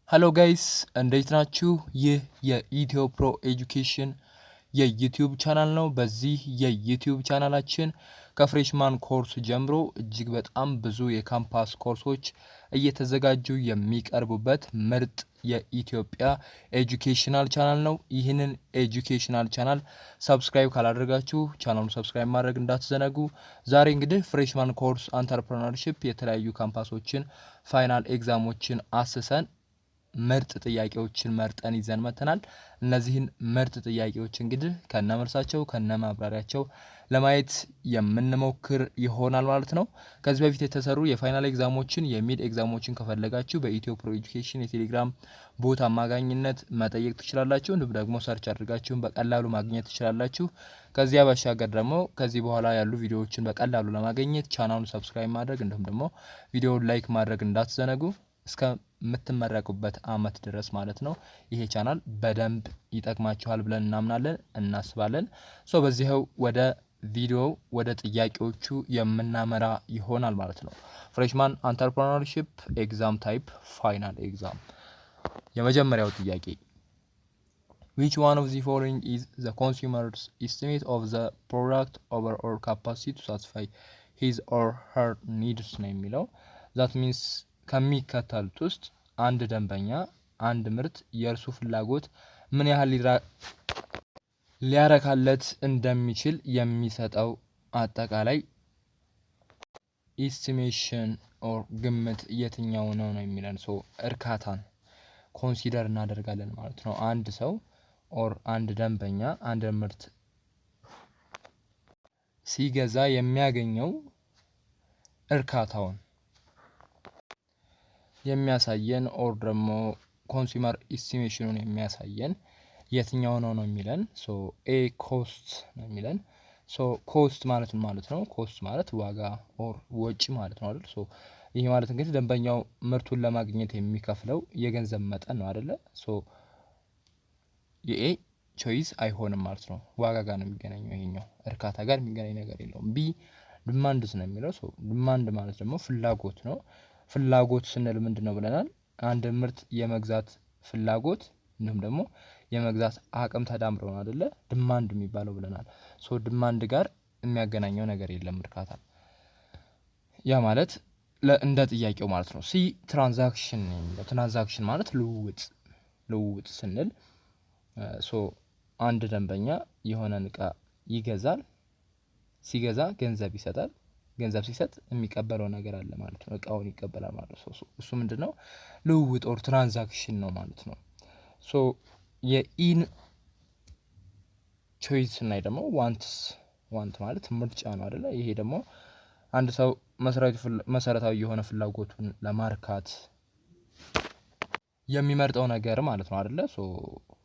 ሄሎ ጋይስ እንዴት ናችሁ? ይህ የኢትዮ ፕሮ ኤጁኬሽን የዩቲዩብ ቻናል ነው። በዚህ የዩቲዩብ ቻናላችን ከፍሬሽማን ኮርስ ጀምሮ እጅግ በጣም ብዙ የካምፓስ ኮርሶች እየተዘጋጁ የሚቀርቡበት ምርጥ የኢትዮጵያ ኤጁኬሽናል ቻናል ነው። ይህንን ኤጁኬሽናል ቻናል ሰብስክራይብ ካላደረጋችሁ ቻናሉን ሰብስክራይብ ማድረግ እንዳትዘነጉ። ዛሬ እንግዲህ ፍሬሽማን ኮርስ አንተርፕረነርሺፕ የተለያዩ ካምፓሶችን ፋይናል ኤግዛሞችን አስሰን ምርጥ ጥያቄዎችን መርጠን ይዘን መተናል። እነዚህን ምርጥ ጥያቄዎች እንግዲህ ከነመልሳቸው ከነማብራሪያቸው ለማየት የምንሞክር ይሆናል ማለት ነው። ከዚህ በፊት የተሰሩ የፋይናል ኤግዛሞችን የሚድ ኤግዛሞችን ከፈለጋችሁ በኢትዮ ፕሮ ኤጁኬሽን የቴሌግራም ቦት አማካኝነት መጠየቅ ትችላላችሁ። እንዲሁም ደግሞ ሰርች አድርጋችሁን በቀላሉ ማግኘት ትችላላችሁ። ከዚያ ባሻገር ደግሞ ከዚህ በኋላ ያሉ ቪዲዮዎችን በቀላሉ ለማግኘት ቻናሉን ሰብስክራይብ ማድረግ እንዲሁም ደግሞ ቪዲዮውን ላይክ ማድረግ እንዳትዘነጉ እስከምትመረቁበት አመት ድረስ ማለት ነው። ይሄ ቻናል በደንብ ይጠቅማችኋል ብለን እናምናለን እናስባለን። በዚህው ወደ ቪዲዮው ወደ ጥያቄዎቹ የምናመራ ይሆናል ማለት ነው። ፍሬሽማን አንተርፕረነርሺፕ ኤግዛም ታይፕ ፋይናል ኤግዛም። የመጀመሪያው ጥያቄ which one of the following is the consumer's estimate of the product overall capacity to satisfy his or her needs ነው የሚለው። that means ከሚከተሉት ውስጥ አንድ ደንበኛ አንድ ምርት የእርሱ ፍላጎት ምን ያህል ሊያረካለት እንደሚችል የሚሰጠው አጠቃላይ ኢስቲሜሽን ኦር ግምት የትኛው ነው የሚለን። እርካታን ኮንሲደር እናደርጋለን ማለት ነው። አንድ ሰው ኦር አንድ ደንበኛ አንድ ምርት ሲገዛ የሚያገኘው እርካታውን የሚያሳየን ኦር ደግሞ ኮንሱመር ኢስቲሜሽኑን የሚያሳየን የትኛው ነው የሚለን። ኤ ኮስት ነው የሚለን። ኮስት ማለት ማለት ነው። ኮስት ማለት ዋጋ ኦር ወጪ ማለት ነው አይደል? ይሄ ማለት እንግዲህ ደንበኛው ምርቱን ለማግኘት የሚከፍለው የገንዘብ መጠን ነው አይደለ? የኤ ቾይስ አይሆንም ማለት ነው። ዋጋ ጋር ነው የሚገናኘው። ይሄኛው እርካታ ጋር የሚገናኝ ነገር የለውም። ቢ ዲማንድስ ነው የሚለው። ዲማንድ ማለት ደግሞ ፍላጎት ነው። ፍላጎት ስንል ምንድነው ብለናል? አንድ ምርት የመግዛት ፍላጎት እንዲሁም ደግሞ የመግዛት አቅም ተዳምረው ነው አይደለ ዲማንድ የሚባለው ብለናል። ዲማንድ ጋር የሚያገናኘው ነገር የለም እርካታ። ያ ማለት እንደ ጥያቄው ማለት ነው። ሲ ትራንዛክሽን ነው የሚለው። ትራንዛክሽን ማለት ልውውጥ ስንል አንድ ደንበኛ የሆነን እቃ ይገዛል። ሲገዛ ገንዘብ ይሰጣል። ገንዘብ ሲሰጥ የሚቀበለው ነገር አለ ማለት ነው። እቃውን ይቀበላል ማለት ነው። እሱ ምንድነው? ልውውጥ ኦር ትራንዛክሽን ነው ማለት ነው። የኢን ቾይስ ስናይ ደግሞ ዋንት ማለት ምርጫ ነው አይደለ? ይሄ ደግሞ አንድ ሰው መሰረታዊ የሆነ ፍላጎቱን ለማርካት የሚመርጠው ነገር ማለት ነው አይደለ?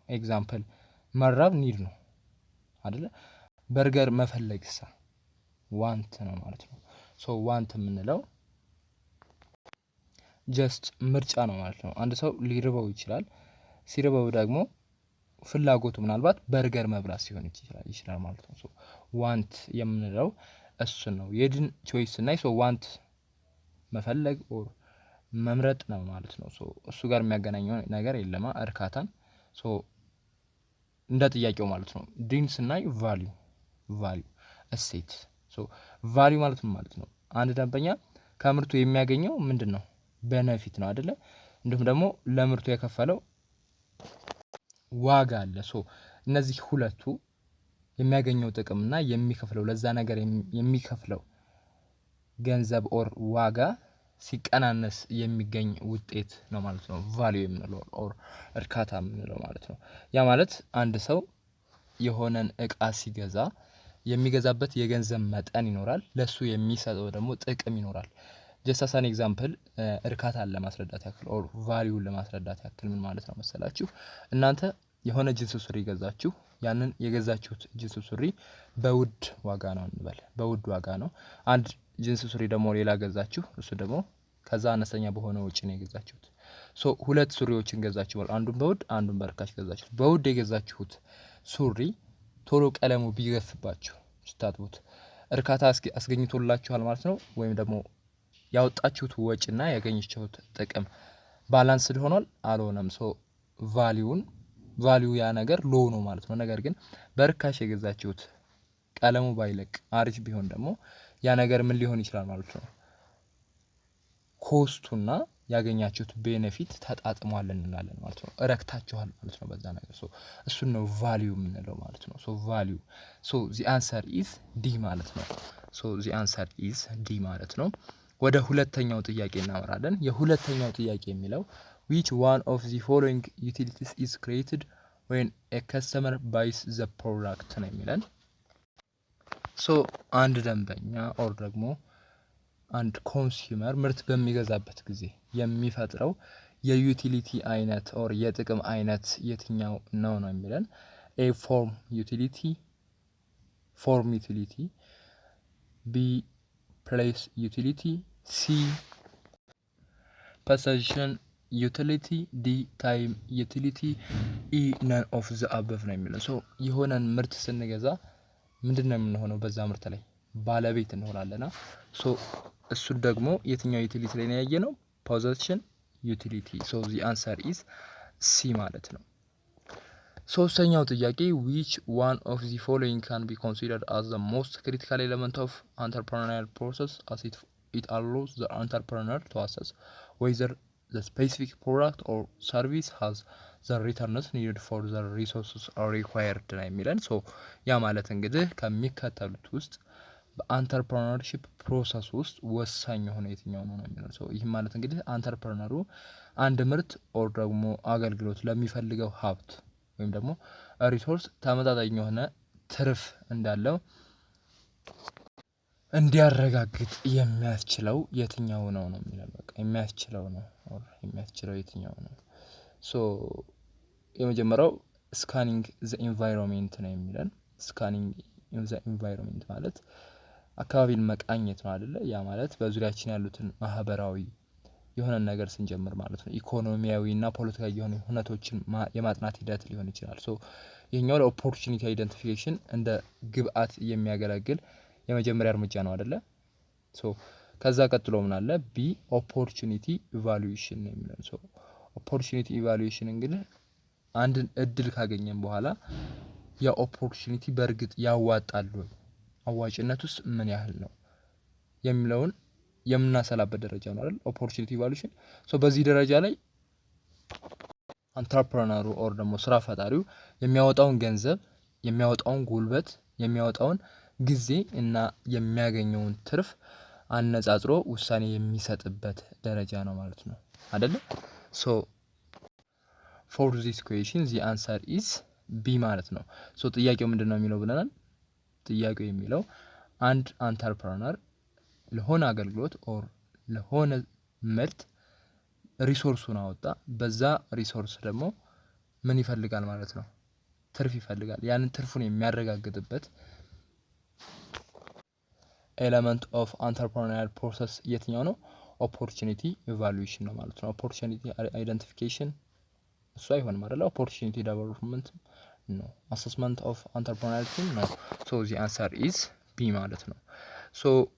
ኤግዛምፕል መራብ ኒድ ነው አይደለ? በርገር መፈለግሳ ዋንት ነው ማለት ነው። ዋንት የምንለው ጀስት ምርጫ ነው ማለት ነው። አንድ ሰው ሊርበው ይችላል። ሲርበው ደግሞ ፍላጎቱ ምናልባት በርገር መብላት ሲሆን ይችላል ማለት ነው። ዋንት የምንለው እሱን ነው። የድን ቾይስ እና ዋንት መፈለግ ኦር መምረጥ ነው ማለት ነው። እሱ ጋር የሚያገናኘው ነገር የለማ እርካታን እንደ ጥያቄው ማለት ነው። ዲን ስናይ ቫልዩ እሴት። ቫልዩ ማለት ምን ማለት ነው? አንድ ደንበኛ ከምርቱ የሚያገኘው ምንድነው? ቤኔፊት ነው አይደለ? እንዲሁም ደግሞ ለምርቱ የከፈለው ዋጋ አለ። እነዚህ ሁለቱ የሚያገኘው ጥቅም እና የሚከፍለው ለዛ ነገር የሚከፍለው ገንዘብ ኦር ዋጋ ሲቀናነስ የሚገኝ ውጤት ነው ማለት ነው። ቫልዩ የምንለው ኦር እርካታ የምንለው ማለት ነው። ያ ማለት አንድ ሰው የሆነን እቃ ሲገዛ የሚገዛበት የገንዘብ መጠን ይኖራል። ለሱ የሚሰጠው ደግሞ ጥቅም ይኖራል። ጀስት አስ አን ኤግዛምፕል እርካታን ለማስረዳት ያክል ኦር ቫልዩን ለማስረዳት ያክል ምን ማለት ነው መሰላችሁ? እናንተ የሆነ ጂንስ ሱሪ ገዛችሁ። ያንን የገዛችሁት ጂንስ ሱሪ በውድ ዋጋ ነው እንበል። በውድ ዋጋ ነው። አንድ ጂንስ ሱሪ ደግሞ ሌላ ገዛችሁ። እሱ ደግሞ ከዛ አነስተኛ በሆነ ወጪ ነው የገዛችሁት። ሁለት ሱሪዎችን ገዛችሁ። አንዱን በውድ አንዱን በርካሽ ገዛችሁት። በውድ የገዛችሁት ሱሪ ቶሎ ቀለሙ ቢገፍባችሁ ስታጥቡት እርካታ አስገኝቶላችኋል ማለት ነው? ወይም ደግሞ ያወጣችሁት ወጪና ያገኛችሁት ጥቅም ባላንስድ ሆኗል አልሆነም። ሶ ቫሊዩ ያ ነገር ሎ ነው ማለት ነው። ነገር ግን በርካሽ የገዛችሁት ቀለሙ ባይለቅ አሪፍ ቢሆን ደግሞ ያ ነገር ምን ሊሆን ይችላል ማለት ነው፣ ኮስቱና ያገኛችሁት ቤኔፊት ተጣጥሟል እንላለን ማለት ነው። እረክታችኋል ማለት ነው በዛ ነገር። ሶ እሱን ነው ቫሊዩ የምንለው ማለት ነው። ሶ ቫሊዩ ዚ አንሰር ኢዝ ዲ ማለት ነው። ዚ አንሰር ኢዝ ዲ ማለት ነው። ወደ ሁለተኛው ጥያቄ እናመራለን። የሁለተኛው ጥያቄ የሚለው which one of the following utilities is created when a customer buys the product ነው የሚለን። አንድ ደንበኛ ኦር ደግሞ አንድ ኮንሱመር ምርት በሚገዛበት ጊዜ የሚፈጥረው የዩቲሊቲ አይነት ኦር የጥቅም አይነት የትኛው ነው የሚለን። ኤ ፎርም ዩቲሊቲ፣ ቢ ፕሌስ ዩቲሊቲ፣ ሲ ፖሴሽን ዩቲሊቲ፣ ዲ ታይም ዩቲሊቲ፣ ኢ ነን ኦፍ ዘ አበቭ ነው የሚለው። የሆነን ምርት ስንገዛ ምንድን ነው የምንሆነው? በዛ ምርት ላይ ባለቤት እንሆናለና እሱን ደግሞ የትኛው ዩቲሊቲ ላይ ነው ያየነው? ፖሴሽን ዩቲሊቲ። ዚ አንሰር ኢዝ ሲ ማለት ነው። ሶስተኛው ጥያቄ which one of the following can be considered as the most critical element of entrepreneurial process as it allows the entrepreneur to assess whether the specific product or service has the returns needed for the resources are required ነው የሚለን። ያ ማለት እንግዲህ ከሚከተሉት ውስጥ በአንተርፕረነርሺፕ ፕሮሰስ ውስጥ ወሳኝ የሆነ የትኛው ነው የሚለው። ይህ ማለት እንግዲህ አንተርፕረነሩ አንድ ምርት ኦር ደግሞ አገልግሎት ለሚፈልገው ሀብት ወይም ደግሞ ሪሶርስ ተመጣጣኝ የሆነ ትርፍ እንዳለው እንዲያረጋግጥ የሚያስችለው የትኛው ነው የሚለው። በቃ የሚያስችለው ነው ኦር የሚያስችለው የትኛው ነው። የመጀመሪያው ስካኒንግ ዘ ኢንቫይሮንሜንት ነው የሚለን። ስካኒንግ ዘ ኢንቫይሮንሜንት ማለት አካባቢን መቃኘት ነው አይደለ? ያ ማለት በዙሪያችን ያሉትን ማህበራዊ የሆነ ነገር ስንጀምር ማለት ነው። ኢኮኖሚያዊና ፖለቲካዊ የሆኑ ሁነቶችን የማጥናት ሂደት ሊሆን ይችላል። ይሄኛው ለኦፖርቹኒቲ አይደንቲፊኬሽን እንደ ግብአት የሚያገለግል የመጀመሪያ እርምጃ ነው አይደለ? ከዛ ቀጥሎ ምን አለ? ቢ ኦፖርቹኒቲ ኢቫሉዌሽን ነው የሚለው። ኦፖርቹኒቲ ኢቫሉዌሽን እንግዲህ አንድን እድል ካገኘን በኋላ የኦፖርቹኒቲ በእርግጥ ያዋጣል ወይ፣ አዋጭነቱስ ምን ያህል ነው የሚለውን የምናሰላበት ደረጃ ነው አይደል? ኦፖርቹኒቲ ኢቫሉዌሽን። በዚህ ደረጃ ላይ አንትረፕረነሩ ኦር ደግሞ ስራ ፈጣሪው የሚያወጣውን ገንዘብ፣ የሚያወጣውን ጉልበት፣ የሚያወጣውን ጊዜ እና የሚያገኘውን ትርፍ አነጻጽሮ ውሳኔ የሚሰጥበት ደረጃ ነው ማለት ነው አይደለ? ፎር ዚስ ኩዌሽን ዚ አንሰር ኢዝ ቢ ማለት ነው። ጥያቄው ምንድን ነው የሚለው ብለናል። ጥያቄው የሚለው አንድ አንተርፕረነር ለሆነ አገልግሎት ኦር ለሆነ ምርት ሪሶርሱን አወጣ። በዛ ሪሶርስ ደግሞ ምን ይፈልጋል ማለት ነው? ትርፍ ይፈልጋል። ያንን ትርፉን የሚያረጋግጥበት ኤለመንት ኦፍ አንተርፕረነሪያል ፕሮሰስ የትኛው ነው? ኦፖርቹኒቲ ኢቫሉዌሽን ነው ማለት ነው። ኦፖርቹኒቲ አይደንቲፊኬሽን እሱ አይሆንም አይደለ? ኦፖርቹኒቲ ዴቨሎፕመንት ነው። አሰስመንት ኦፍ አንተርፕረነሪያሊቲ ነው። ዚ አንሰር ኢዝ ቢ ማለት ነው።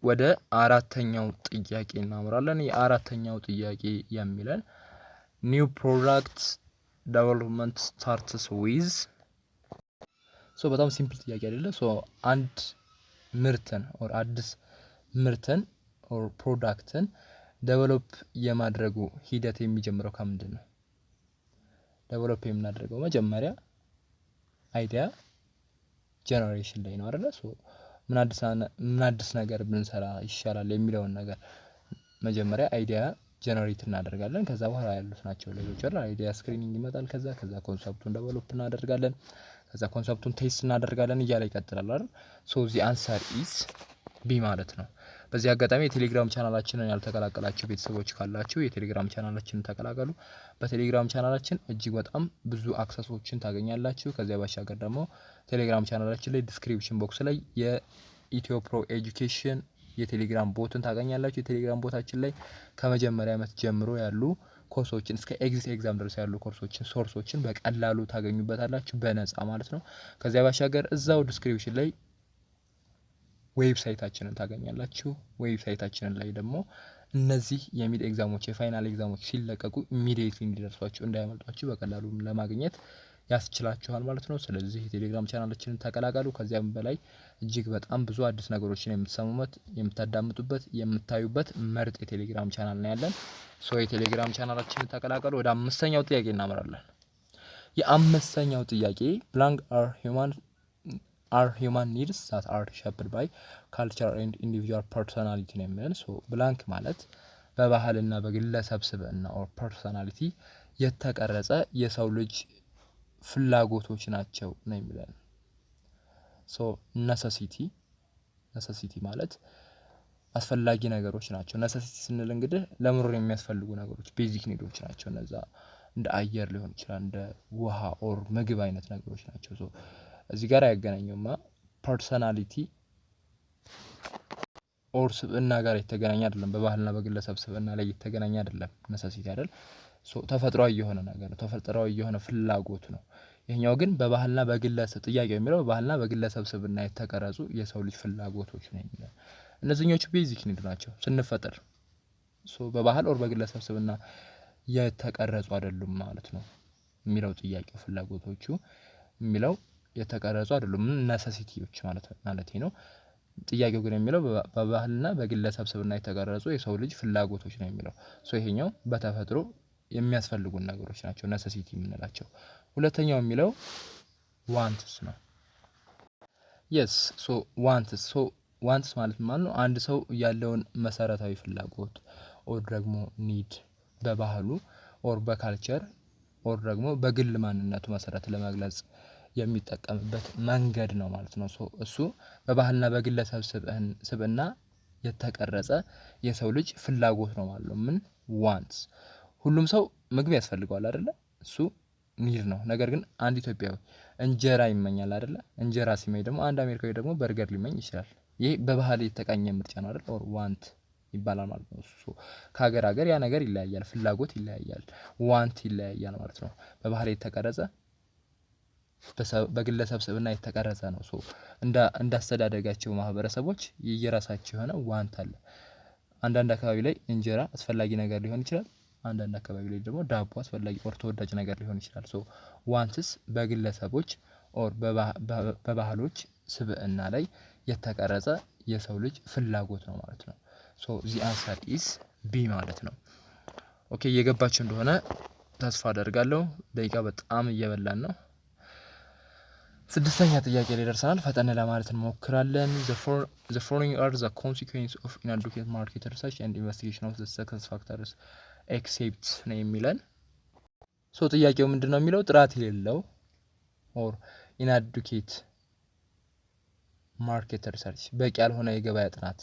ወደ አራተኛው ጥያቄ እናምራለን። የአራተኛው ጥያቄ የሚለን ኒው ፕሮዳክት ዴቨሎፕመንት ስታርትስ ዊዝ። በጣም ሲምፕል ጥያቄ አይደለ? አንድ ምርትን ኦር አዲስ ምርትን ኦር ፕሮዳክትን ዴቨሎፕ የማድረጉ ሂደት የሚጀምረው ከምንድን ነው? ዴቨሎፕ የምናደርገው መጀመሪያ አይዲያ ጀነሬሽን ላይ ነው አይደለ? ምን አዲስ ነገር ብንሰራ ይሻላል የሚለውን ነገር መጀመሪያ አይዲያ ጀነሬት እናደርጋለን። ከዛ በኋላ ያሉት ናቸው ሌሎች አይደል? አይዲያ ስክሪኒንግ ይመጣል። ከዛ ኮንሰፕቱን ዴቨሎፕ እናደርጋለን። ከዛ ኮንሰፕቱን ቴስት እናደርጋለን እያለ ይቀጥላል አይደል? ዚ አንሰር ኢዝ ቢ ማለት ነው። በዚህ አጋጣሚ የቴሌግራም ቻናላችንን ያልተቀላቀላችሁ ቤተሰቦች ካላችሁ የቴሌግራም ቻናላችንን ተቀላቀሉ። በቴሌግራም ቻናላችን እጅግ በጣም ብዙ አክሰሶችን ታገኛላችሁ። ከዚያ ባሻገር ደግሞ ቴሌግራም ቻናላችን ላይ ዲስክሪፕሽን ቦክስ ላይ የኢትዮ ፕሮ ኤጁኬሽን የቴሌግራም ቦትን ታገኛላችሁ። የቴሌግራም ቦታችን ላይ ከመጀመሪያ ዓመት ጀምሮ ያሉ ኮርሶችን እስከ ኤግዚት ኤግዛም ድረስ ያሉ ኮርሶችን ሶርሶችን በቀላሉ ታገኙበታላችሁ በነፃ ማለት ነው። ከዚያ ባሻገር እዛው ዲስክሪፕሽን ላይ ዌብሳይታችንን ታገኛላችሁ። ዌብሳይታችንን ላይ ደግሞ እነዚህ የሚድ ኤግዛሞች የፋይናል ኤግዛሞች ሲለቀቁ ኢሚዲየትሊ እንዲደርሷችሁ እንዳያመልጧችሁ በቀላሉ ለማግኘት ያስችላችኋል ማለት ነው። ስለዚህ የቴሌግራም ቻናላችንን ተቀላቀሉ። ከዚያም በላይ እጅግ በጣም ብዙ አዲስ ነገሮችን የምትሰሙበት፣ የምታዳምጡበት፣ የምታዩበት ምርጥ የቴሌግራም ቻናል ነው ያለን። የቴሌግራም ቻናላችንን ተቀላቀሉ። ወደ አምስተኛው ጥያቄ እናመራለን። የአምስተኛው ጥያቄ blank are human needs that are shaped by culture and individual personality ነው የሚለን። ብላንክ ማለት በባህልና በግለሰብ ስብዕና or personality የተቀረጸ የሰው ልጅ ፍላጎቶች ናቸው ነው የሚለን። necessity ማለት አስፈላጊ ነገሮች ናቸው። necessity ስንል እንግዲህ ለመኖር የሚያስፈልጉ ነገሮች ቤዚክ ኒዶች ናቸው። እነዛ እንደ አየር ሊሆን ይችላል፣ እንደ ውሃ ኦር ምግብ አይነት ነገሮች ናቸው። እዚህ ጋር አያገናኘውማ ፐርሰናሊቲ ኦር ስብዕና ጋር የተገናኘ አይደለም። በባህልና በግለሰብ ስብዕና ላይ የተገናኘ አይደለም። necessity አይደል? ተፈጥሯዊ የሆነ ነገር ነው። ተፈጥሯዊ የሆነ ፍላጎት ነው። ይሄኛው ግን በባህልና በግለሰብ ጥያቄው የሚለው በባህልና በግለሰብ ስብዕና የተቀረጹ የሰው ልጅ ፍላጎቶች ነው የሚለው። እነዚህኞቹ ቤዚክ ኒድ ናቸው ስንፈጠር። በባህል ኦር በግለሰብ ስብዕና የተቀረጹ አይደሉም ማለት ነው የሚለው ጥያቄው። ፍላጎቶቹ የሚለው የተቀረጹ አይደሉም ነሰሲቲዎች ማለት ነው። ጥያቄው ግን የሚለው በባህልና በግለሰብ ስብዕና የተቀረጹ የሰው ልጅ ፍላጎቶች ነው የሚለው። ይሄኛው በተፈጥሮ የሚያስፈልጉን ነገሮች ናቸው ነሰሲቲ የምንላቸው። ሁለተኛው የሚለው ዋንትስ ነው። yes ዋንትስ ማለት ነው አንድ ሰው ያለውን መሰረታዊ ፍላጎት ኦር ደግሞ ኒድ በባህሉ ኦር በካልቸር ኦር ደግሞ በግል ማንነቱ መሰረት ለመግለጽ የሚጠቀምበት መንገድ ነው ማለት ነው። እሱ በባህልና በግለሰብ ስብዕና የተቀረጸ የሰው ልጅ ፍላጎት ነው ማለት ነው። ምን ዋንትስ። ሁሉም ሰው ምግብ ያስፈልገዋል አይደለ? እሱ ኒድ ነው። ነገር ግን አንድ ኢትዮጵያዊ እንጀራ ይመኛል አይደለ? እንጀራ ሲመኝ ደግሞ አንድ አሜሪካዊ ደግሞ በርገር ሊመኝ ይችላል። ይሄ በባህል የተቃኘ ምርጫ ነው አይደል? ኦር ዋንት ይባላል ማለት ነው። ከሀገር ሀገር ያ ነገር ይለያያል፣ ፍላጎት ይለያያል፣ ዋንት ይለያያል ማለት ነው። በባህል የተቀረጸ በግለሰብ ስብዕና የተቀረጸ ነው። እንዳስተዳደጋቸው ማህበረሰቦች የየራሳቸው የሆነ ዋንት አለ። አንዳንድ አካባቢ ላይ እንጀራ አስፈላጊ ነገር ሊሆን ይችላል። አንዳንድ አካባቢ ላይ ደግሞ ዳቦ አስፈላጊ ኦር ተወዳጅ ነገር ሊሆን ይችላል። ዋንትስ በግለሰቦች ኦር በባህሎች ስብዕና ላይ የተቀረጸ የሰው ልጅ ፍላጎት ነው ማለት ነው። ዚ አንሰር ኢዝ ቢ ማለት ነው። ኦኬ እየገባችሁ እንደሆነ ተስፋ አደርጋለሁ። ደቂቃ በጣም እየበላን ነው። ስድስተኛ ጥያቄ ላይ ደርሰናል። ፈጠን ለማለት እንሞክራለን። the following are the consequences of inadequate market research and investigation of the success factors except ነው የሚለን። ጥያቄው ምንድነው የሚለው ጥራት የሌለው ኦር inadequate market research በቂ ያልሆነ የገበያ ጥናት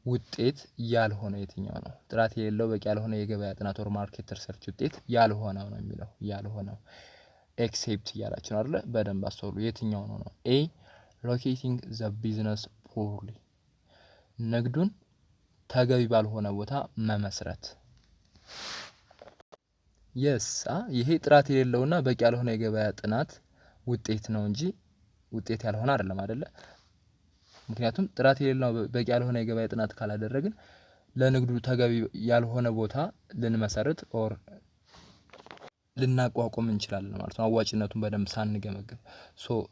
ውጤት ያልሆነ የትኛው ነው? ጥራት የሌለው በቂ ያልሆነ የገበያ ጥናት ኦር ማርኬት ሪሰርች ውጤት ያልሆነው ነው የሚለው። ያልሆነው ኤክሴፕት እያላችሁ ነው አይደለ? በደንብ አስተውሉ። የትኛው ነው? ኤ ሎኬቲንግ ዘ ቢዝነስ ፖርሊ ንግዱን ተገቢ ባልሆነ ቦታ መመስረት። የስ ይሄ ጥራት የሌለውና በቂ ያልሆነ የገበያ ጥናት ውጤት ነው እንጂ ውጤት ያልሆነ አይደለም አይደለ? ምክንያቱም ጥራት የሌለው በቂ ያልሆነ የገበያ ጥናት ካላደረግን ለንግዱ ተገቢ ያልሆነ ቦታ ልንመሰርት ኦር ልናቋቁም እንችላለን ማለት ነው። አዋጭነቱን በደንብ ሳንገመግም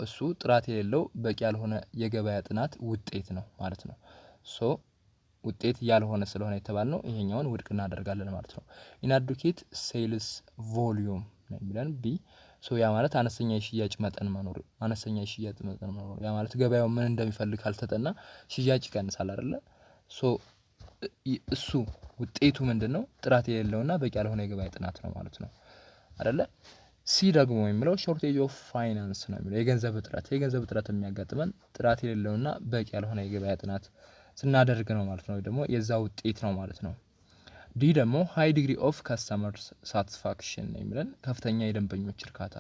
እሱ ጥራት የሌለው በቂ ያልሆነ የገበያ ጥናት ውጤት ነው ማለት ነው። ውጤት ያልሆነ ስለሆነ የተባልነው ይሄኛውን ውድቅ እናደርጋለን ማለት ነው። ኢናዱኬት ሴልስ ቮሊዩም ነው የሚለን ቢ። ያ ማለት አነስተኛ የሽያጭ መጠን መኖር፣ ያ ማለት ገበያው ምን እንደሚፈልግ ካልተጠና ሽያጭ ይቀንሳል አይደለ? እሱ ውጤቱ ምንድነው? ጥራት የሌለውና በቂ ያልሆነ የገበያ ጥናት ነው ማለት ነው አይደለ? ሲ ደግሞ የሚለው ሾርቴጅ ኦፍ ፋይናንስ ነው የሚለው የገንዘብ እጥረት የሚያጋጥመን ጥራት የሌለውና በቂ ያልሆነ የገበያ ጥናት ስናደርግ ነው ማለት ነው። ደግሞ የዛ ውጤት ነው ማለት ነው። ዲ ደግሞ ሃይ ዲግሪ ኦፍ ከስተመር ሳቲስፋክሽን ነው የሚለን ከፍተኛ የደንበኞች እርካታ።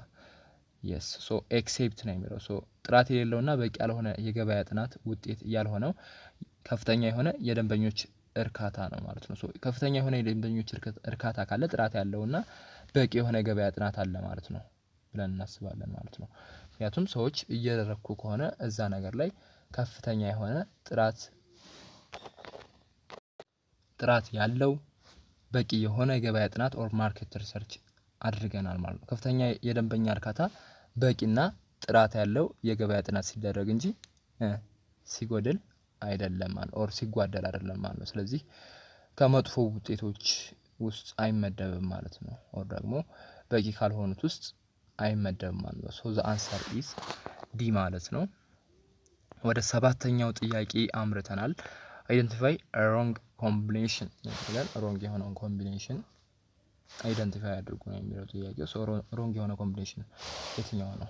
የስ ኤክሴፕት ነው የሚለው ጥራት የሌለውና በቂ ያልሆነ የገበያ ጥናት ውጤት ያልሆነው ከፍተኛ የሆነ የደንበኞች እርካታ ነው ማለት ነው። ከፍተኛ የሆነ የደንበኞች እርካታ ካለ ጥራት ያለውና በቂ የሆነ የገበያ ጥናት አለ ማለት ነው ብለን እናስባለን ማለት ነው። ምክንያቱም ሰዎች እየረኩ ከሆነ እዛ ነገር ላይ ከፍተኛ የሆነ ጥራት ጥራት ያለው በቂ የሆነ የገበያ ጥናት ኦር ማርኬት ሪሰርች አድርገናል ማለት ነው። ከፍተኛ የደንበኛ እርካታ በቂና ጥራት ያለው የገበያ ጥናት ሲደረግ እንጂ ሲጎድል አይደለም ማለት ኦር ሲጓደል አይደለም ማለት ነው። ስለዚህ ከመጥፎ ውጤቶች ውስጥ አይመደብም ማለት ነው። ኦር ደግሞ በቂ ካልሆኑት ውስጥ አይመደብም ማለት ነው። ሶ ዘ አንሰር ኢዝ ዲ ማለት ነው። ወደ ሰባተኛው ጥያቄ አምርተናል። አይደንቲፋይ ሮንግ ኮምቢኔሽን ይላል። ሮንግ የሆነውን ኮምቢኔሽን አይደንቲፋይ አድርጉ ነው የሚለው ጥያቄው። ሶ ሮንግ የሆነ ኮምቢኔሽን የትኛው ነው?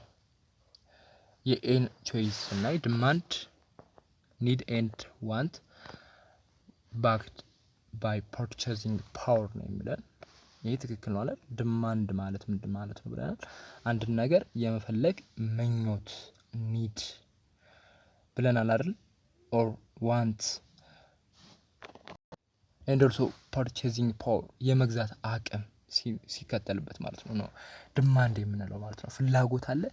የኤን ቾይስ እና ዲማንድ ኒድ ኤንድ ዋንት ባክድ ባይ ፐርቼዚንግ ፓወር ነው የሚለን። ይህ ትክክል ነው አይደል? ዲማንድ ማለት ምንድን ማለት ነው ብለናል። አንድን ነገር የመፈለግ ምኞት ኒድ ብለናል አይደል? ኦር ዋንት ኤንድ ኦልሶ ፐርቼዚንግ ፓወር የመግዛት አቅም ሲከተልበት ማለት ነው ዲማንድ የምንለው ማለት ነው። ፍላጎት አለ፣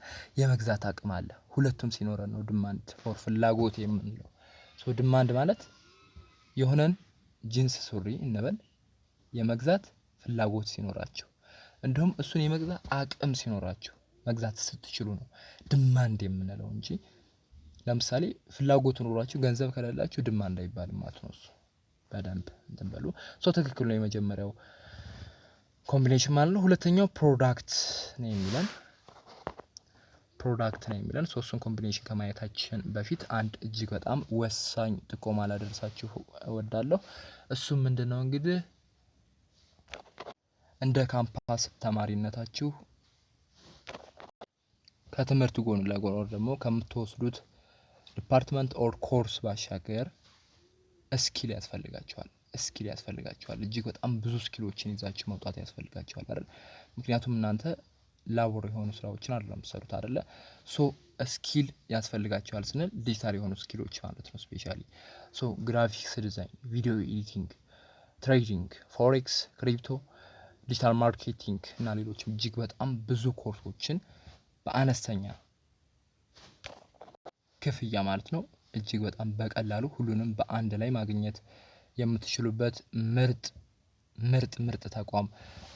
የመግዛት አቅም አለ። ሁለቱም ሲኖረን ነው ዲማንድ ኦር ፍላጎት የምንለው። ሶ ዲማንድ ማለት የሆነን ጂንስ ሱሪ እንበል የመግዛት ፍላጎት ሲኖራቸው እንዲሁም እሱን የመግዛት አቅም ሲኖራቸው መግዛት ስትችሉ ነው ዲማንድ የምንለው እንጂ ለምሳሌ ፍላጎቱ ኖሯችሁ ገንዘብ ከሌላችሁ ዲማንድ አይባልም ማለት ነው። እሱ በደንብ እንትን በሉ። ሶ ትክክል ነው የመጀመሪያው ኮምቢኔሽን ማለት ነው። ሁለተኛው ፕሮዳክት ነው የሚለን ሶስቱን ኮምቢኔሽን ከማየታችን በፊት አንድ እጅግ በጣም ወሳኝ ጥቆማ ላደርሳችሁ እወዳለሁ። እሱም ምንድነው እንግዲህ እንደ ካምፓስ ተማሪነታችሁ ከትምህርት ጎን ለጎን ወር ደግሞ ከምትወስዱት ዲፓርትመንት ኦር ኮርስ ባሻገር ስኪል ያስፈልጋቸዋል። እጅግ በጣም ብዙ ስኪሎችን ይዛችሁ መውጣት ያስፈልጋቸዋል አይደል? ምክንያቱም እናንተ ላቦር የሆኑ ስራዎችን አይደለም የምትሰሩት አይደለ? ሶ ስኪል ያስፈልጋቸዋል ስንል ዲጂታል የሆኑ ስኪሎች ማለት ነው። ስፔሻሊ ሶ ግራፊክስ ዲዛይን፣ ቪዲዮ ኤዲቲንግ፣ ትሬዲንግ፣ ፎሬክስ፣ ክሪፕቶ፣ ዲጂታል ማርኬቲንግ እና ሌሎችም እጅግ በጣም ብዙ ኮርሶችን በአነስተኛ ክፍያ ማለት ነው እጅግ በጣም በቀላሉ ሁሉንም በአንድ ላይ ማግኘት የምትችሉበት ምርጥ ተቋም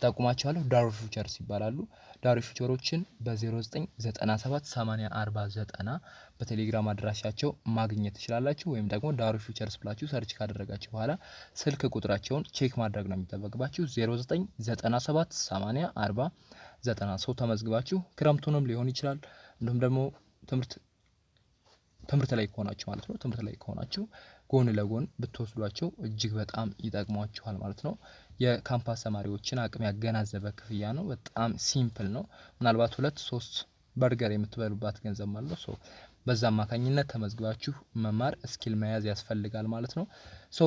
ጠቁማቸዋለሁ። ዳሩ ፊውቸርስ ይባላሉ። ዳሩ ፊውቸሮችን በ0997804090 በቴሌግራም አድራሻቸው ማግኘት ትችላላችሁ። ወይም ደግሞ ዳሩ ፊውቸርስ ብላችሁ ሰርች ካደረጋችሁ በኋላ ስልክ ቁጥራቸውን ቼክ ማድረግ ነው የሚጠበቅባችሁ። 0997804090 ሰው ተመዝግባችሁ ክረምቱንም ሊሆን ይችላል እንዲሁም ደግሞ ትምህርት ላይ ከሆናችሁ ማለት ነው። ትምህርት ላይ ከሆናችሁ ጎን ለጎን ብትወስዷቸው እጅግ በጣም ይጠቅሟችኋል ማለት ነው። የካምፓስ ተማሪዎችን አቅም ያገናዘበ ክፍያ ነው። በጣም ሲምፕል ነው። ምናልባት 2-3 በርገር የምትበሉባት ገንዘብ ማለት ነው። ሶ በዛ አማካኝነት ተመዝግባችሁ መማር ስኪል መያዝ ያስፈልጋል ማለት ነው። ሶ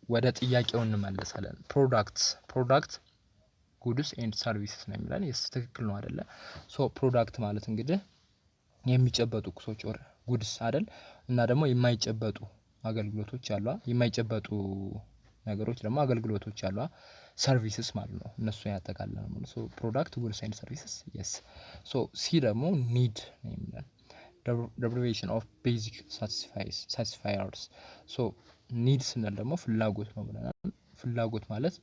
ወደ ጥያቄው እንመለሳለን። ፕሮዳክት ጉድስ ኤንድ ሰርቪስስ ነው የሚለን። የስ ትክክል ነው አይደለ? ሶ ፕሮዳክት ማለት እንግዲህ የሚጨበጡ ቁሶች ወር ጉድስ አይደል? እና ደግሞ የማይጨበጡ አገልግሎቶች አሉ። የማይጨበጡ ነገሮች ደግሞ አገልግሎቶች አሉ። ሰርቪስስ ማለት ነው። እነሱ ያጠቃልላል ማለት ነው። ሶ ፕሮዳክት ጉድስ ኤንድ ሰርቪስስ የስ። ሶ ሲ ደግሞ ኒድ ነው የሚለን deprivation of basic satisfiers። ሶ ኒድ ስንል ደግሞ ፍላጎት ነው ብለናል። ፍላጎት ማለት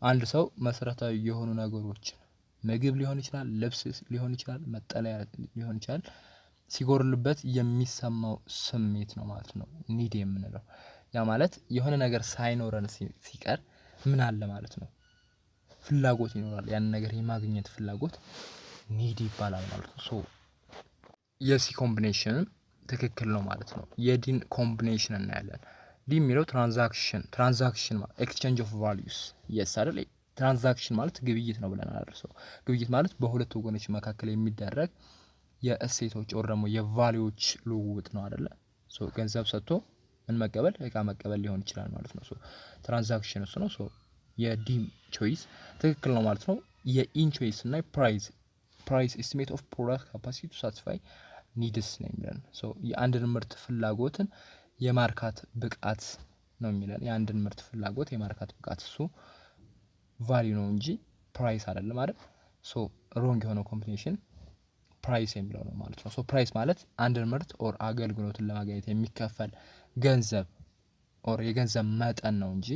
አንድ ሰው መሰረታዊ የሆኑ ነገሮችን ምግብ ሊሆን ይችላል፣ ልብስ ሊሆን ይችላል፣ መጠለያ ሊሆን ይችላል ሲጎርልበት የሚሰማው ስሜት ነው ማለት ነው ኒድ የምንለው። ያ ማለት የሆነ ነገር ሳይኖረን ሲቀር ምን አለ ማለት ነው ፍላጎት ይኖራል። ያን ነገር የማግኘት ፍላጎት ኒድ ይባላል ማለት ነው። ሶ የሲ ኮምቢኔሽንም ትክክል ነው ማለት ነው። የዲን ኮምቢኔሽን እናያለን። ዲ የሚለው ትራንዛክሽን ማለት ኤክስቼንጅ ኦፍ ቫልዩስ የስ አይደል? ትራንዛክሽን ማለት ግብይት ነው ብለናል አይደል? ሶ ግብይት ማለት በሁለት ወገኖች መካከል የሚደረግ የእሴቶች ወር ደግሞ የቫልዩዎች ልውውጥ ነው አይደለ? ሶ ገንዘብ ሰጥቶ ምን መቀበል እቃ መቀበል ሊሆን ይችላል ማለት ነው። ሶ ትራንዛክሽን እሱ ነው። ሶ የዲ ቾይስ ትክክል ነው ማለት ነው። የኢን ቾይስ እና ፕራይስ ኤስቲሜት ኦፍ ፕሮዳክት ካፓሲቲ ቱ ሳቲስፋይ ኒድስ ነው የሚለን። ሶ የአንድን ምርት ፍላጎትን የማርካት ብቃት ነው የሚለን። የአንድን ምርት ፍላጎት የማርካት ብቃት እሱ ቫልዩ ነው እንጂ ፕራይስ አይደለም አይደል? ሶ ሮንግ የሆነው ኮምቢኔሽን ፕራይስ የሚለው ነው ማለት ነው። ሶ ፕራይስ ማለት አንድን ምርት ኦር አገልግሎትን ለማግኘት የሚከፈል ገንዘብ ኦር የገንዘብ መጠን ነው እንጂ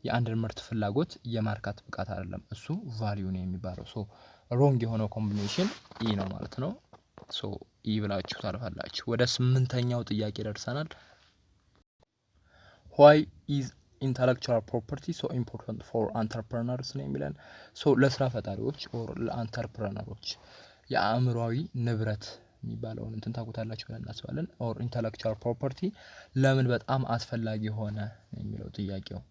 የአንድን ምርት ፍላጎት የማርካት ብቃት አይደለም፣ እሱ ቫልዩ ነው የሚባለው። ሶ ሮንግ የሆነው ኮምቢኔሽን ኢ ነው ማለት ነው። ሶ ኢ ብላችሁ ታልፋላችሁ። ወደ 8ኛው ጥያቄ ደርሰናል። ዋይ ኢዝ ኢንተሌክቹዋል ፕሮፐርቲ ሶ ኢምፖርታንት ፎር አንተርፕረነርስ ነው የሚለን። ሶ ለስራ ፈጣሪዎች ኦር ለአንተርፕረነሮች የአእምሯዊ ንብረት የሚባለውን እንትን ታውቁታላችሁ ብለን እናስባለን። ኦር ኢንተሌክቹዋል ፕሮፐርቲ ለምን በጣም አስፈላጊ ሆነ የሚለው ጥያቄው።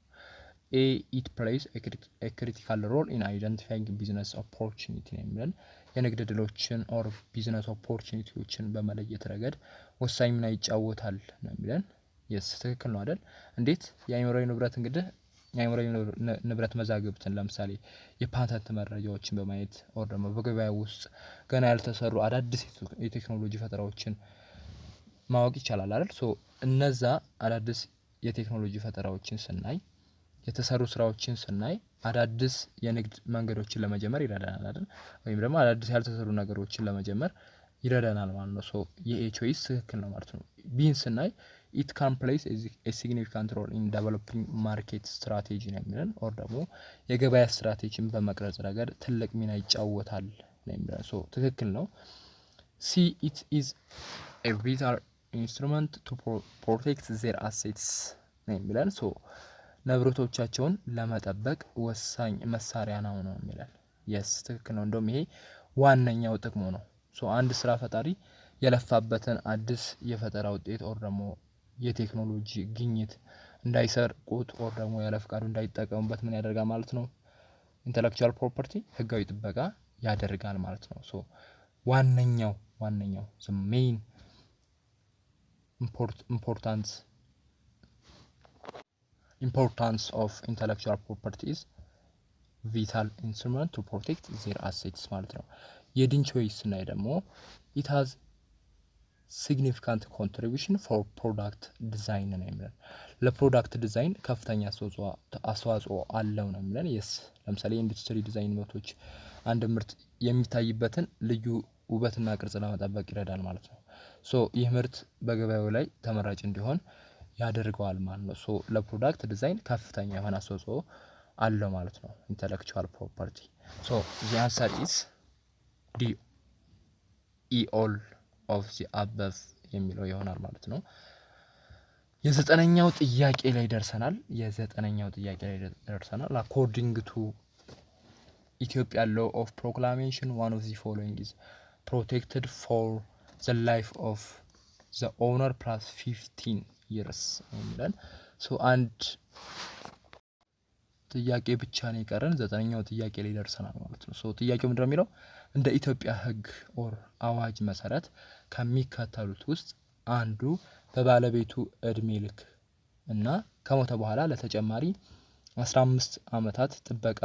ኤ ኢት ፕሌይስ ኤ ክሪቲካል ሮል ኢን አይደንቲፋይንግ ቢዝነስ ኦፖርቹኒቲ ነው የሚለን። የንግድ ድሎችን ኦር ቢዝነስ ኦፖርቹኒቲዎችን በመለየት ረገድ ወሳኝ ሚና ይጫወታል ነው የሚለን። የስ ትክክል ነው አይደል? እንዴት? የአእምሯዊ ንብረት እንግዲህ የአእምሯዊ ንብረት መዛግብትን ለምሳሌ የፓተንት መረጃዎችን በማየት ኦር ደግሞ በገበያ ውስጥ ገና ያልተሰሩ አዳዲስ የቴክኖሎጂ ፈጠራዎችን ማወቅ ይቻላል አይደል? ሶ እነዛ አዳዲስ የቴክኖሎጂ ፈጠራዎችን ስናይ፣ የተሰሩ ስራዎችን ስናይ አዳዲስ የንግድ መንገዶችን ለመጀመር ይረዳናል አይደል? ወይም ደግሞ አዳዲስ ያልተሰሩ ነገሮችን ለመጀመር ይረዳናል ማለት ነው። ሶ የኤ ቾይስ ትክክል ነው ማለት ነው። ቢን ስናይ ኢት ካን ፕሌይስ ኤ ሲግኒፊካንት ሮል ኢን ዴቨሎፒንግ ማርኬት ስትራቴጂ ነው የሚለን። ኦር ደግሞ የገበያ ስትራቴጂን በመቅረጽ ረገድ ትልቅ ሚና ይጫወታል ነው የሚለን። ሶ ትክክል ነው። ሲ ኢት ኢዝ ኤ ቪታል ኢንስትሩመንት ቱ ፕሮቴክት ዜር አሴትስ ነው የሚለን። ሶ ንብረቶቻቸውን ለመጠበቅ ወሳኝ መሳሪያ ነው ነው የሚለን። የስ ትክክል ነው። እንደውም ይሄ ዋነኛው ጥቅሙ ነው። ሶ አንድ ስራ ፈጣሪ የለፋበትን አዲስ የፈጠራ ውጤት ኦር ደግሞ የቴክኖሎጂ ግኝት እንዳይሰርቁት ኦር ደግሞ ያለ ፍቃዱ እንዳይጠቀሙበት ምን ያደርጋል ማለት ነው? ኢንተሌክቹዋል ፕሮፐርቲ ህጋዊ ጥበቃ ያደርጋል ማለት ነው። ሶ ዋነኛው ሜይን ኢምፖርታንስ ኦፍ ኢንተሌክቹዋል ፕሮፐርቲ ኢዝ ቪታል ኢንስትሩመንት ቱ ፕሮቴክት ዜር አሴትስ ማለት ነው። የዲን ቾይስ ስናይ ደግሞ ኢት ሃዝ ሲግኒፊካንት ኮንትሪቢሽን ፎር ፕሮዳክት ዲዛይን ነው የሚለን። ለፕሮዳክት ዲዛይን ከፍተኛ አስተዋጽኦ አለው ነው የሚለን። የስ ለምሳሌ የኢንዱስትሪ ዲዛይን ምርቶች አንድ ምርት የሚታይበትን ልዩ ውበትና ቅርጽ ለመጠበቅ ይረዳል ማለት ነው። ሶ ይህ ምርት በገበያው ላይ ተመራጭ እንዲሆን ያደርገዋል ማለት ነው። ሶ ለፕሮዳክት ዲዛይን ከፍተኛ የሆነ አስተዋጽኦ አለው ማለት ነው ኢንተሌክቹዋል ፕሮፐርቲ። ሶ ዚ አንሰር ኢዝ ዲ ኢ ኦል ኦፍ ዚ አበቭ የሚለው ይሆናል ማለት ነው። የ9ኛው ጥያቄ ላይ ደርሰናል። አኮርዲንግ ቱ ኢትዮጵያ ሎ ኦፍ ፕሮክላሜሽን ዋን ኦፍ ዚ ፎሎዊንግ ኢዝ ፕሮቴክትድ ፎር ዘ ላይፍ ኦፍ ዘ ኦውነር ፕላስ 15 ይርስ የሚለን። ሶ አንድ ጥያቄ ብቻ ነው የቀረን። 9ኛው ጥያቄ ላይ ደርሰናል ማለት ነው። ሶ ጥያቄው ምንድነው የሚለው? እንደ ኢትዮጵያ ሕግ ኦር አዋጅ መሰረት ከሚከተሉት ውስጥ አንዱ በባለቤቱ እድሜ ልክ እና ከሞተ በኋላ ለተጨማሪ 15 ዓመታት ጥበቃ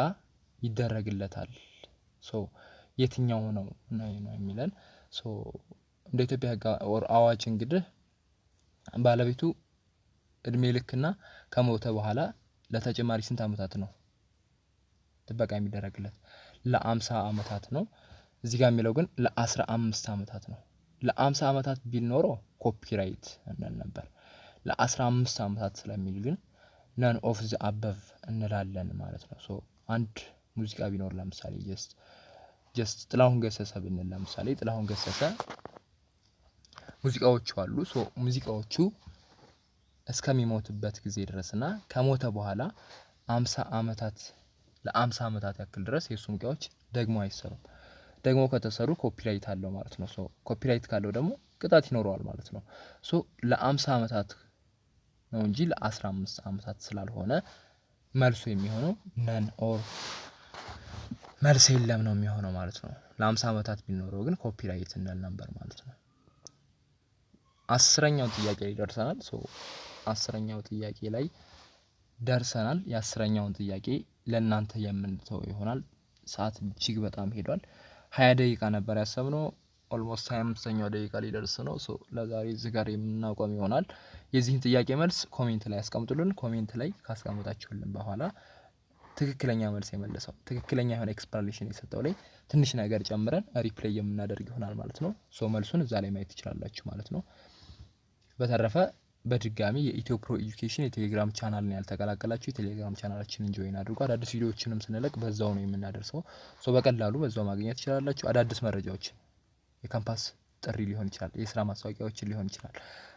ይደረግለታል። ሶ የትኛው ነው የሚለን? ሶ እንደ ኢትዮጵያ ሕግ ኦር አዋጅ እንግዲህ ባለቤቱ እድሜ ልክና ከሞተ በኋላ ለተጨማሪ ስንት ዓመታት ነው ጥበቃ የሚደረግለት? ለ50 ዓመታት ነው። እዚህ ጋር የሚለው ግን ለ15 ዓመታት ነው። ለ50 ዓመታት ቢል ኖሮ ኮፒራይት እንል ነበር። ለ15 ዓመታት ስለሚል ግን ነን ኦፍ ዘ አበቭ እንላለን ማለት ነው። ሶ አንድ ሙዚቃ ቢኖር ለምሳሌ ጀስት ጥላሁን ገሰሰ ብንል ለምሳሌ ጥላሁን ገሰሰ ሙዚቃዎቹ አሉ። ሶ ሙዚቃዎቹ እስከሚሞትበት ጊዜ ድረስና ከሞተ በኋላ 50 ዓመታት ለ50 ዓመታት ያክል ድረስ የሱ ሙዚቃዎች ደግሞ አይሰሩም። ደግሞ ከተሰሩ ኮፒራይት አለው ማለት ነው። ሶ ኮፒራይት ካለው ደግሞ ቅጣት ይኖረዋል ማለት ነው። ሶ ለ50 ዓመታት ነው እንጂ ለ15 ዓመታት ስላልሆነ መልሱ የሚሆነው ነን ኦር መልስ የለም ነው የሚሆነው ማለት ነው። ለ50 ዓመታት ቢኖረው ግን ኮፒራይት እንል ነበር ማለት ነው። 10ኛው ጥያቄ ላይ ደርሰናል። ሶ 10ኛው ጥያቄ ላይ ደርሰናል። የ10ኛውን ጥያቄ ለእናንተ የምንተው ይሆናል። ሰዓት እጅግ በጣም ሄዷል። 20 ደቂቃ ነበር ያሰብነው። ኦልሞስት 25ኛው ደቂቃ ሊደርስ ነው። ሶ ለዛሬ እዚህ ጋር የምናቆም ይሆናል። የዚህን ጥያቄ መልስ ኮሜንት ላይ ያስቀምጡልን። ኮሜንት ላይ ካስቀምጣችሁልን በኋላ ትክክለኛ መልስ የመለሰው ትክክለኛ የሆነ ኤክስፕላኔሽን የሰጠው ላይ ትንሽ ነገር ጨምረን ሪፕሌይ የምናደርግ ይሆናል ማለት ነው። ሶ መልሱን እዛ ላይ ማየት ትችላላችሁ ማለት ነው። በተረፈ በድጋሚ የኢትዮ ፕሮ ኤጁኬሽን የቴሌግራም ቻናልን ያልተቀላቀላችሁ የቴሌግራም ቻናላችንን ጆይን አድርጉ። አዳዲስ ቪዲዮዎችንም ስንለቅ በዛው ነው የምናደርሰው። በቀላሉ በዛው ማግኘት ትችላላችሁ። አዳዲስ መረጃዎችን የካምፓስ ጥሪ ሊሆን ይችላል፣ የስራ ማስታወቂያዎችን ሊሆን ይችላል፣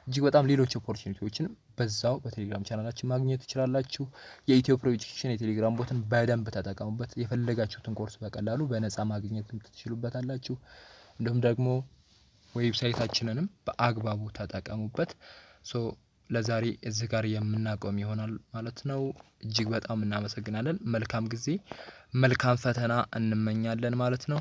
እጅግ በጣም ሌሎች ኦፖርቹኒቲዎችን በዛው በቴሌግራም ቻናላችን ማግኘት ትችላላችሁ። የኢትዮ ፕሮ ኤጁኬሽን የቴሌግራም ቦትን በደንብ ተጠቀሙበት። የፈለጋችሁትን ኮርስ በቀላሉ በነፃ ማግኘት ትችሉበታላችሁ። እንዲሁም ደግሞ ዌብሳይታችንንም በአግባቡ ተጠቀሙበት። ለዛሬ እዚህ ጋር የምናቆም ይሆናል ማለት ነው። እጅግ በጣም እናመሰግናለን። መልካም ጊዜ፣ መልካም ፈተና እንመኛለን ማለት ነው።